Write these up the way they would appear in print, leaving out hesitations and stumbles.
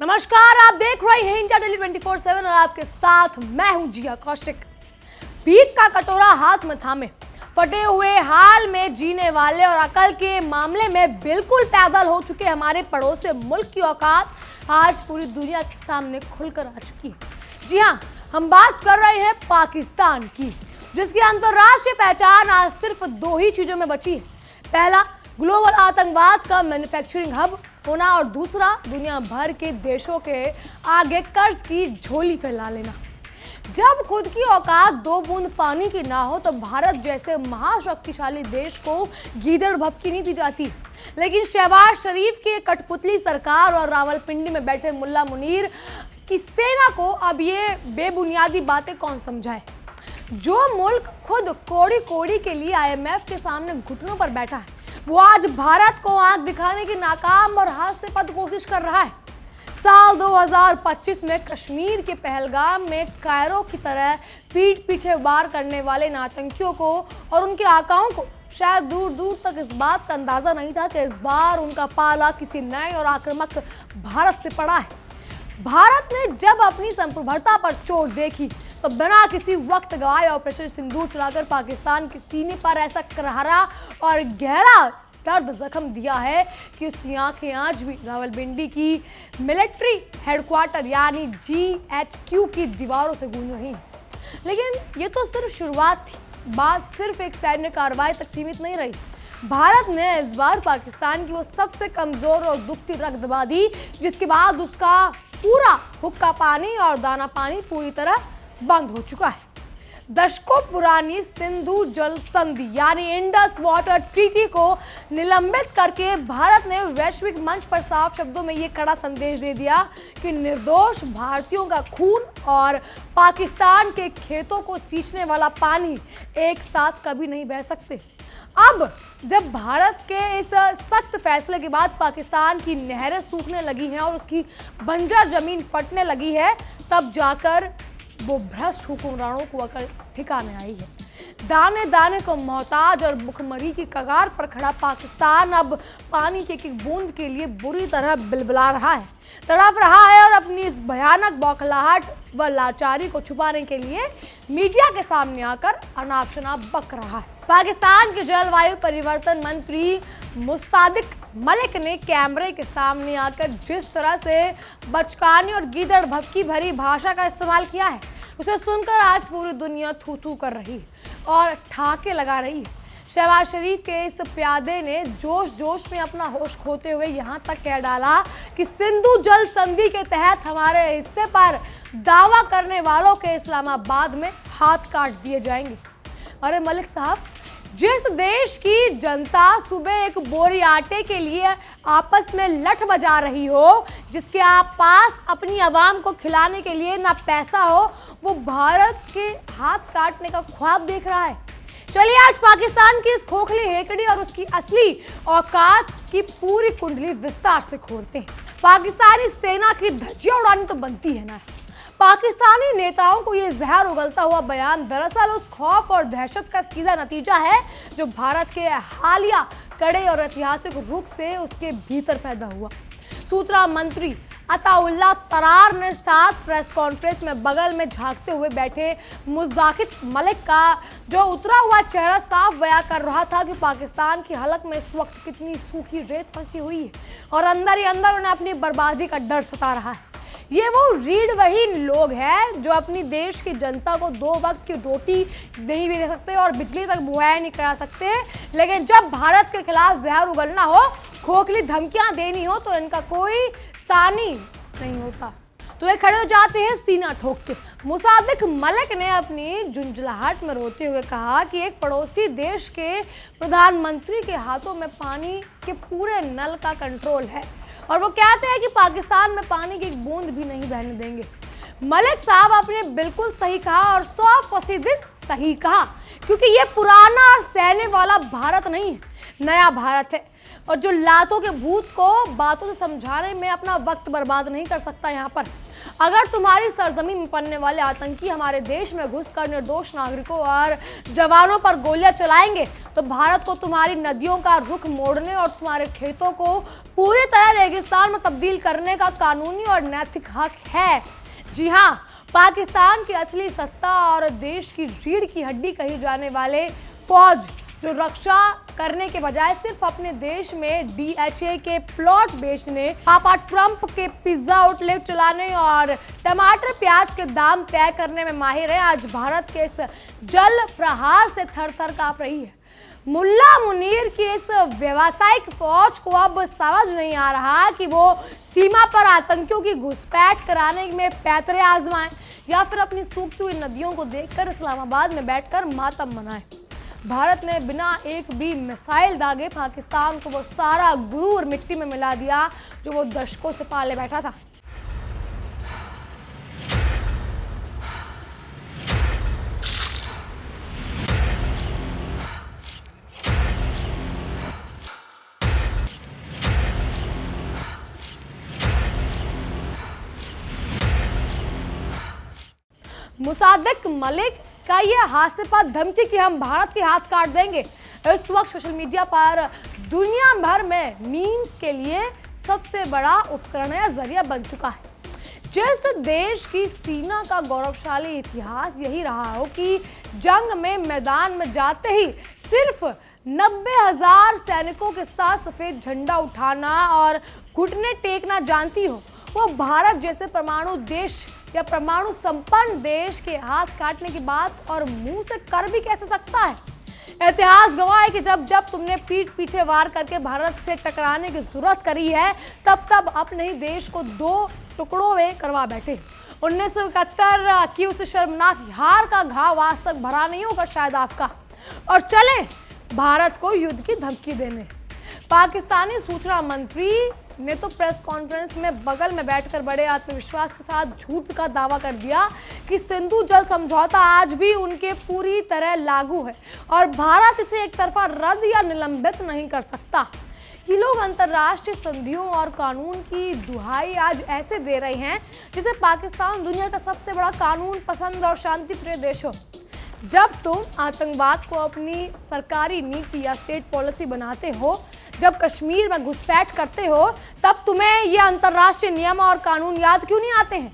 नमस्कार, आप देख रहे हैं इंडिया डेली 24/7 और आपके साथ मैं हूं जिया कौशिक। भीख का कटोरा हाथ में थामे फटे हुए हाल में जीने वाले और अकल के मामले में बिल्कुल पैदल हो चुके हमारे पड़ोसी मुल्क की औकात आज पूरी दुनिया के सामने खुलकर आ चुकी है। जी हाँ, हम बात कर रहे हैं पाकिस्तान की, जिसकी अंतर्राष्ट्रीय पहचान आज सिर्फ दो ही चीजों में बची है। पहला, ग्लोबल आतंकवाद का मैन्युफैक्चरिंग हब होना और दूसरा, दुनिया भर के देशों के आगे कर्ज की झोली फैला लेना। जब खुद की औकात दो बूंद पानी की ना हो तो भारत जैसे महाशक्तिशाली देश को गीदड़ भभकी नहीं दी जाती। लेकिन शहबाज शरीफ की कठपुतली सरकार और रावलपिंडी में बैठे मुल्ला मुनीर की सेना को अब ये बेबुनियादी बातें कौन समझाए। जो मुल्क खुद कोड़ी कोड़ी के लिए IMF के सामने घुटनों पर बैठा है, वो आज भारत को आंख दिखाने की नाकाम और हास्यास्पद कोशिश कर रहा है। साल 2025 में कश्मीर के पहलगाम में कायरो की तरह पीठ पीछे वार करने वाले इन आतंकियों को और उनके आकाओं को शायद दूर दूर तक इस बात का अंदाजा नहीं था कि इस बार उनका पाला किसी नए और आक्रामक भारत से पड़ा है। भारत ने जब अपनी संप्रभुता पर चोट देखी तो बिना किसी वक्त गवाए ऑपरेशन सिंदूर चलाकर पाकिस्तान के सीने पर ऐसा करहरा और गहरा दर्द जख्म दिया है कि उसकी आंखें आज भी रावलपिंडी की मिलिट्री हेडक्वार्टर यानी GHQ की दीवारों से गूंज रही हैं। लेकिन ये तो सिर्फ शुरुआत थी। बात सिर्फ एक सैन्य कार्रवाई तक सीमित नहीं रही। भारत ने इस बार पाकिस्तान की वो सबसे कमजोर और दुखती रग दबा दी, जिसके बाद उसका पूरा हुक्का पानी और दाना पानी पूरी तरह बंद हो चुका है। दशकों पुरानी सिंधु जल संधि यानी इंडस वाटर ट्रीटी को निलंबित करके भारत ने वैश्विक मंच पर साफ शब्दों में ये कड़ा संदेश दे दिया कि निर्दोष भारतीयों का खून और पाकिस्तान के खेतों को सींचने वाला पानी एक साथ कभी नहीं बह सकते। अब जब भारत के इस सख्त फैसले के बाद पाकिस्तान की नहरें सूखने लगी हैं और उसकी बंजर जमीन फटने लगी है, तब जाकर वो भ्रष्ट हुक्मरानों को अकल ठिकाने आई है। दाने दाने को मोहताज और भुखमरी की कगार पर खड़ा पाकिस्तान अब पानी की एक बूंद के लिए बुरी तरह बिलबिला रहा है, तड़प रहा है और अपनी इस भयानक बौखलाहट व लाचारी को छुपाने के लिए मीडिया के सामने आकर अनाप शनाप बक रहा है। पाकिस्तान के जलवायु परिवर्तन मंत्री मुस्तादिक मलिक ने कैमरे के सामने आकर जिस तरह से बचकानी और गीदड़ भभकी भरी भाषा का इस्तेमाल किया है, उसे सुनकर आज पूरी दुनिया थू थू कर रही है और ठाके लगा रही है। शहबाज शरीफ के इस प्यादे ने जोश जोश में अपना होश खोते हुए यहाँ तक कह डाला कि सिंधु जल संधि के तहत हमारे हिस्से पर दावा करने वालों के इस्लामाबाद में हाथ काट दिए जाएंगे। अरे मलिक साहब, जिस देश की जनता सुबह एक बोरी आटे के लिए आपस में लठ बजा रही हो, जिसके आप पास अपनी आवाम को खिलाने के लिए ना पैसा हो, वो भारत के हाथ काटने का ख्वाब देख रहा है। चलिए आज पाकिस्तान की इस खोखली हेकड़ी और उसकी असली औकात की पूरी कुंडली विस्तार से खोलते हैं। पाकिस्तानी सेना की धज्जियां उड़ानी तो बनती है ना। पाकिस्तानी नेताओं को ये जहर उगलता हुआ बयान दरअसल उस खौफ और दहशत का सीधा नतीजा है जो भारत के हालिया कड़े और ऐतिहासिक रुख से उसके भीतर पैदा हुआ। सूचना मंत्री अताउल्लाह तरार ने साथ प्रेस कॉन्फ्रेंस में बगल में झांकते हुए बैठे मुस्तादिक मलिक का जो उतरा हुआ चेहरा साफ बयां कर रहा था कि पाकिस्तान की हलक में इस वक्त कितनी सूखी रेत फंसी हुई है और अंदर ही अंदर उन्हें अपनी बर्बादी का डर सता रहा है। ये वो रीढ़ वही लोग हैं जो अपनी देश की जनता को दो वक्त की रोटी नहीं भी दे सकते और बिजली तक मुहैया नहीं करा सकते, लेकिन जब भारत के खिलाफ जहर उगलना हो, खोखली धमकियां देनी हो, तो इनका कोई सानी नहीं होता। तो ये खड़े हो जाते हैं सीना ठोक के। मुस्तादिक मलिक ने अपनी झुंझलाहट में रोते हुए कहा कि एक पड़ोसी देश के प्रधानमंत्री के हाथों में पानी के पूरे नल का कंट्रोल है और वो कहते हैं कि पाकिस्तान में पानी की एक बूंद भी नहीं बहने देंगे। मलिक साहब आपने बिल्कुल सही कहा और 100% सही कहा, क्योंकि ये पुराना और सहने वाला भारत नहीं है, नया भारत है। और जो लातों के भूत को बातों से समझाने में अपना वक्त बर्बाद नहीं कर सकता। यहाँ पर अगर तुम्हारी सरजमीन में पलने वाले आतंकी हमारे देश में घुसकर निर्दोष नागरिकों और जवानों पर गोलियां चलाएंगे तो भारत को तुम्हारी नदियों का रुख मोड़ने और तुम्हारे खेतों को पूरी तरह रेगिस्तान में तब्दील करने का कानूनी और नैतिक हक है। जी हाँ, पाकिस्तान की असली सत्ता और देश की रीढ़ की हड्डी कही जाने वाले फौज जो रक्षा करने के बजाय सिर्फ अपने देश में DHA के प्लॉट बेचने, पापा ट्रंप के पिज्जा आउटलेट चलाने और टमाटर प्याज के दाम तय करने में माहिर है, आज भारत के इस जल प्रहार से थर थर कांप रही है। मुल्ला मुनीर की इस व्यावसायिक फौज को अब समझ नहीं आ रहा कि वो सीमा पर आतंकियों की घुसपैठ कराने में पैतरे आजमाएं या फिर अपनी सूखती हुई नदियों को देखकर इस्लामाबाद में बैठकर मातम मनाएं। भारत ने बिना एक भी मिसाइल दागे पाकिस्तान को वो सारा गुरूर मिट्टी में मिला दिया जो वो दशकों से पाले बैठा था। मुसाद्दिक मलिक का ये हास्यास्पद धमकी कि हम भारत के हाथ काट देंगे इस वक्त सोशल मीडिया पर दुनिया भर में मीम्स के लिए सबसे बड़ा उपकरण या जरिया बन चुका है। जिस देश की सेना का गौरवशाली इतिहास यही रहा हो कि जंग में मैदान में जाते ही सिर्फ 90,000 सैनिकों के साथ सफेद झंडा उठाना और घुटने टेकना जानती हो, वो भारत जैसे परमाणु देश या परमाणु संपन्न देश के हाथ काटने की बात और मुंह से कर भी कैसे सकता है। इतिहास गवाह है कि जब जब तुमने पीठ पीछे वार करके भारत से टकराने की जरूरत करी है तब तब अपने ही देश को 2 टुकड़ों में करवा बैठे। 1971 की उस शर्मनाक हार का घाव आज तक भरा नहीं होगा शायद आपका, और चले भारत को युद्ध की धमकी देने। पाकिस्तानी सूचना मंत्री ने तो प्रेस कॉन्फ्रेंस में बगल में बैठकर बड़े आत्मविश्वास के साथ झूठ का दावा कर दिया कि सिंधु जल समझौता आज भी उनके पूरी तरह लागू है और भारत इसे एक तरफा रद्द या निलंबित नहीं कर सकता। ये लोग अंतर्राष्ट्रीय संधियों और कानून की दुहाई आज ऐसे दे रहे हैं जैसे पाकिस्तान दुनिया का सबसे बड़ा कानून पसंद और शांति प्रिय देश हो। जब तुम आतंकवाद को अपनी सरकारी नीति या स्टेट पॉलिसी बनाते हो, जब कश्मीर में घुसपैठ करते हो, तब तुम्हें ये अंतर्राष्ट्रीय नियम और कानून याद क्यों नहीं आते हैं?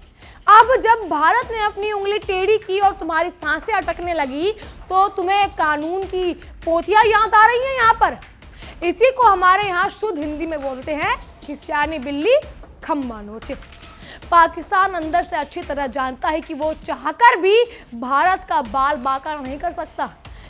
अब जब भारत ने अपनी उंगली टेढ़ी की और तुम्हारी सांसें अटकने लगी तो तुम्हें कानून की पोथियां याद आ रही हैं। यहाँ पर इसी को हमारे यहाँ शुद्ध हिंदी में बोलते हैं कि सियानी बिल्ली खम्बा नोचे। पाकिस्तान अंदर से अच्छी तरह जानता है कि वो चाहकर भी भारत का बाल बांका नहीं कर सकता,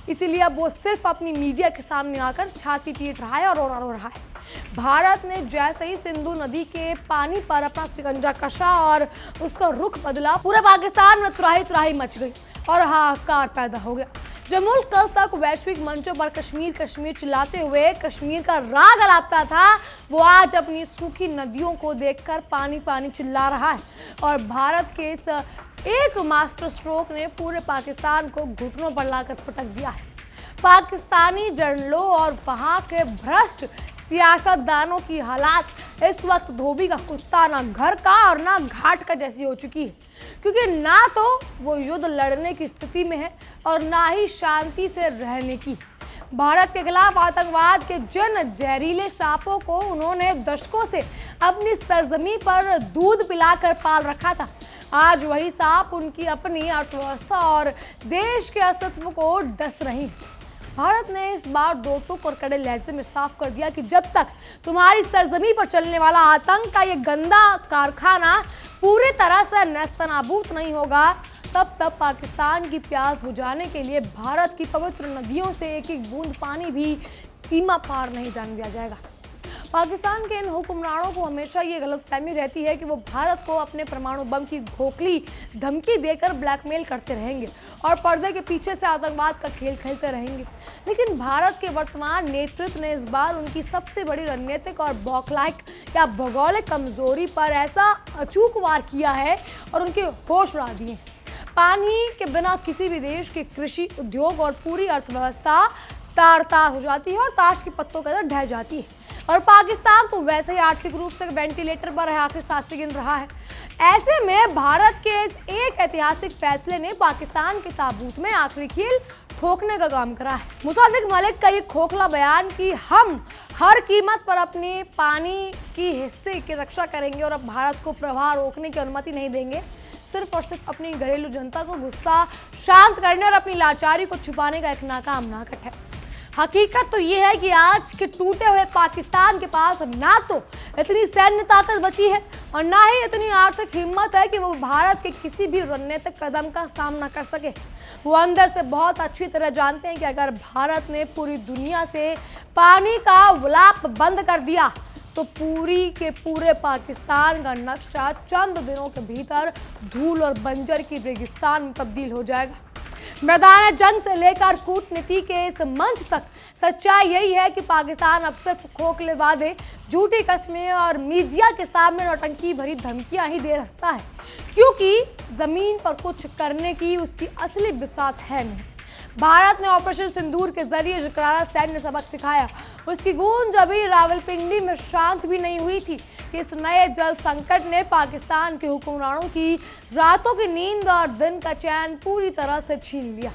इसीलिए अब वो सिर्फ अपनी मीडिया के सामने आकर छाती पीट रहा है और रो रहा है। भारत ने जैसे ही सिंधु नदी के पानी पर अपना शिकंजा कसा और उसका रुख बदला, पूरे पाकिस्तान में तुराही तुराही मच गई और हाहाकार पैदा हो गया। जब मुल्क कल तक वैश्विक मंचों पर कश्मीर कश्मीर चिल्लाते हुए कश्मीर का राग अलापता था, वो आज अपनी सूखी नदियों को देखकर पानी पानी चिल्ला रहा है और भारत के इस एक मास्टर स्ट्रोक ने पूरे पाकिस्तान को घुटनों पर लाकर पटक दिया है। पाकिस्तानी जर्नलों और वहाँ के भ्रष्ट सियासतदानों की हालात इस वक्त धोबी का कुत्ता ना घर का और ना घाट का जैसी हो चुकी है, क्योंकि ना तो वो युद्ध लड़ने की स्थिति में है और ना ही शांति से रहने की। भारत के खिलाफ आतंकवाद के जिन जहरीले सांपों को उन्होंने दशकों से अपनी सरजमी पर दूध पिलाकर पाल रखा था, आज वही सांप उनकी अपनी अर्थव्यवस्था और देश के अस्तित्व को डस रही है। भारत ने इस बार दो टूक और कड़े लहजे में साफ कर दिया कि जब तक तुम्हारी सरजमी पर चलने वाला आतंक का ये गंदा कारखाना पूरी तरह से नेस्तनाबूद नहीं होगा, तब तक पाकिस्तान की प्यास बुझाने के लिए भारत की पवित्र नदियों से एक एक बूंद पानी भी सीमा पार नहीं जाने दिया जाएगा। पाकिस्तान के इन हुक्मरानों को हमेशा ये गलतफहमी रहती है कि वो भारत को अपने परमाणु बम की खोखली धमकी देकर ब्लैकमेल करते रहेंगे और पर्दे के पीछे से आतंकवाद का खेल खेलते रहेंगे। लेकिन भारत के वर्तमान नेतृत्व ने इस बार उनकी सबसे बड़ी रणनीतिक और बौखलाहट या भौगोलिक कमजोरी पर ऐसा अचूक वार किया है और उनके होश उड़ा दिए। पानी के बिना किसी भी देश के कृषि, उद्योग और पूरी अर्थव्यवस्था तार तार हो जाती है और ताश के पत्तों की तरह ढह जाती है। और पाकिस्तान तो वैसे ही आर्थिक रूप से वेंटिलेटर पर है, आखिर सांसें गिन रहा है। ऐसे में भारत के इस एक ऐतिहासिक फैसले ने पाकिस्तान के ताबूत में आखिरी कील ठोकने का काम करा है। मुसादिक मलिक का ये खोखला बयान कि हम हर कीमत पर अपने पानी की हिस्से की रक्षा करेंगे और अब भारत को प्रवाह रोकने की अनुमति नहीं देंगे, सिर्फ और सिर्फ अपनी घरेलू जनता को गुस्सा शांत करने और अपनी लाचारी को छुपाने का एक नाकाम नाटक है। हकीकत तो ये है कि आज के टूटे हुए पाकिस्तान के पास ना तो इतनी सैन्य ताकत बची है और ना ही इतनी आर्थिक हिम्मत है कि वो भारत के किसी भी रणनीतिक कदम का सामना कर सके। वो अंदर से बहुत अच्छी तरह जानते हैं कि अगर भारत ने पूरी दुनिया से पानी का विलाप बंद कर दिया तो पूरी के पूरे पाकिस्तान का नक्शा चंद दिनों के भीतर धूल और बंजर की रेगिस्तान में तब्दील हो जाएगा। मैदान जंग से लेकर कूटनीति के इस मंच तक सच्चाई यही है कि पाकिस्तान अब सिर्फ खोखले वादे, झूठी कस्में और मीडिया के सामने नौटंकी भरी धमकियां ही दे सकता है, क्योंकि जमीन पर कुछ करने की उसकी असली बिसात है नहीं। भारत ने ऑपरेशन सिंदूर के जरिए जो करारा सैन्य सबक सिखाया, उसकी गूंज अभी रावलपिंडी में शांत भी नहीं हुई थी कि इस नए जल संकट ने पाकिस्तान के हुक्मरानों की रातों की नींद और दिन का चैन पूरी तरह से छीन लिया।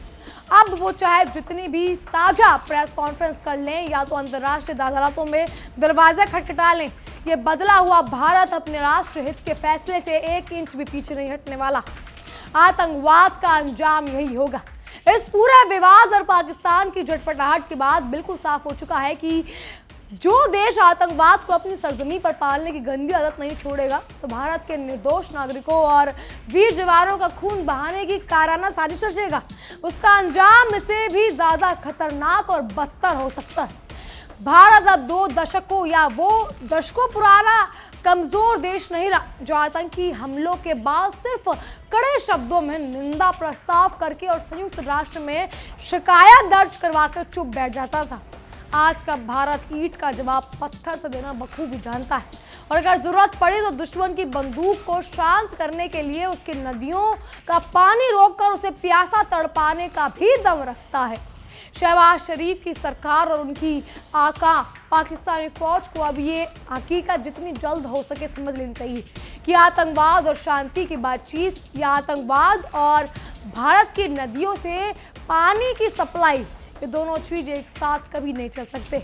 अब वो चाहे जितनी भी साझा प्रेस कॉन्फ्रेंस कर लें या तो अंतर्राष्ट्रीय अदालतों में दरवाजे खटखटा लें, ये बदला हुआ भारत अपने राष्ट्र हित के फैसले से 1 इंच भी पीछे नहीं हटने वाला। आतंकवाद का अंजाम यही होगा। इस पूरे विवाद और पाकिस्तान की झटपटाहट के बाद बिल्कुल साफ हो चुका है कि जो देश आतंकवाद को अपनी सरजमी पर पालने की गंदी आदत नहीं छोड़ेगा, तो भारत के निर्दोष नागरिकों और वीर जवानों का खून बहाने की काराना साजिश रचेगा। उसका अंजाम इससे भी ज्यादा खतरनाक और बदतर हो सकता है। भारत अब 2 दशकों या वो दशकों पुराना कमजोर देश नहीं रहा जो आतंकी हमलों के बाद सिर्फ कड़े शब्दों में निंदा प्रस्ताव करके और संयुक्त राष्ट्र में शिकायत दर्ज करवाकर चुप बैठ जाता था। आज का भारत ईंट का जवाब पत्थर से देना बखूबी जानता है और अगर जरूरत पड़ी तो दुश्मन की बंदूक को शांत करने के लिए उसकी नदियों का पानी रोककर उसे प्यासा तड़पाने का भी दम रखता है। शहबाज शरीफ की सरकार और उनकी आका पाकिस्तानी फौज को अब ये हकीकत जितनी जल्द हो सके समझ लेनी चाहिए कि आतंकवाद और शांति की बातचीत या आतंकवाद और भारत की नदियों से पानी की सप्लाई, ये दोनों चीज़ एक साथ कभी नहीं चल सकते।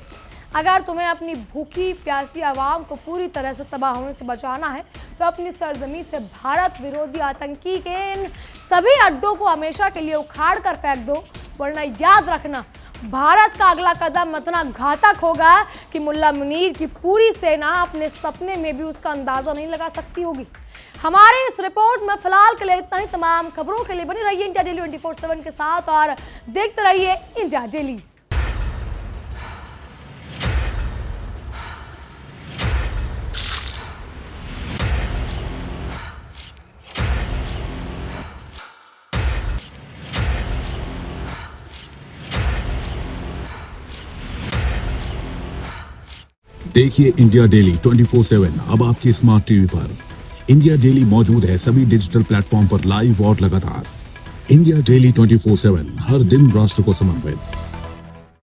अगर तुम्हें अपनी भूखी प्यासी आवाम को पूरी तरह से तबाह होने से बचाना है तो अपनी सरजमी से भारत विरोधी आतंकी के इन सभी अड्डों को हमेशा के लिए उखाड़ कर फेंक दो, वरना याद रखना भारत का अगला कदम इतना घातक होगा कि मुल्ला मुनीर की पूरी सेना अपने सपने में भी उसका अंदाजा नहीं लगा सकती होगी। हमारे इस रिपोर्ट में फिलहाल के लिए इतना ही। तमाम खबरों के लिए बनी रहिए इंडिया डेली 24/7 के साथ और देखते रहिए इंडिया डेली। देखिए इंडिया डेली 24/7 अब आपकी स्मार्ट टीवी पर। इंडिया डेली मौजूद है सभी डिजिटल प्लेटफॉर्म पर लाइव और लगातार। इंडिया डेली 24/7 हर दिन राष्ट्र को समर्पित।